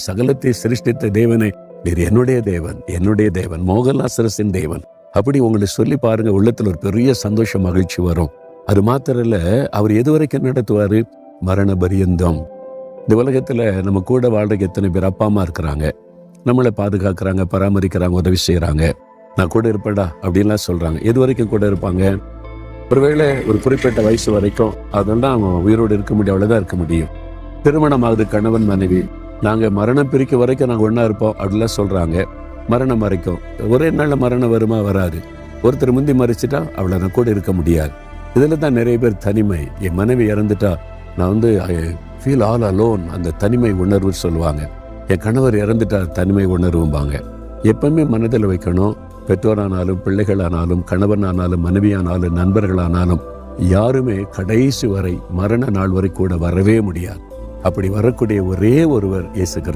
சகலத்தை சிருஷ்டித்த தேவனே, நீர் என்னுடைய தேவன், என்னுடைய தேவன், மோகலாசரசின் தேவன். அப்படி உங்களை சொல்லி பாருங்க, உள்ளத்துல ஒரு பெரிய சந்தோஷம், மகிழ்ச்சி வரும். அது மாத்திரம் இல்ல, அவர் எது வரைக்கும் நடத்துவாரு? மரண பரியந்தம். இந்த உலகத்துல நம்ம கூட வாழ்றதுக்கு எத்தனை பேர் அப்பா அம்மா இருக்கிறாங்க, நம்மளை பாதுகாக்கிறாங்க, பராமரிக்கிறாங்க, உதவி செய்யறாங்க. நான் கூட இருப்பேடா அப்படின்லாம் சொல்றாங்க. எது வரைக்கும் கூட இருப்பாங்க? ஒருவேளை ஒரு குறிப்பிட்ட வயசு வரைக்கும், அதெல்லாம் அவங்க உயிரோடு இருக்க முடியும், அவ்வளவுதான் இருக்க முடியும். திருமணம் ஆகுது, கணவன் மனைவி, நாங்க மரணம் பிரிக்க வரைக்கும் நாங்க ஒன்னா இருப்போம் அப்படிலாம் சொல்றாங்க. மரணம் வரைக்கும், ஒரே நாள்ல மரணம் வருமா? வராது. ஒருத்தர் முந்தி மறிச்சுட்டா அவ்வளவு நான் கூட இருக்க முடியாது. இதுல தான் நிறைய பேர் தனிமை. என் மனைவி இறந்துட்டா நான் ஐ ஃபீல் ஆல் அலோன், அந்த தனிமை உணர்வு சொல்லுவாங்க. என் கணவர் இறந்துட்டா தனிமை உணர்வும்பாங்க. எப்பவுமே மனதில் வைக்கணும், பெற்றோரானாலும் பிள்ளைகளானாலும் கணவனானாலும் மனைவியானாலும் நண்பர்களானாலும் யாருமே கடைசி வரை மரண நாள் வரை கூட வரவே முடியாது. அப்படி வரக்கூடிய ஒரே ஒருவர் இயேசு கிறிஸ்து.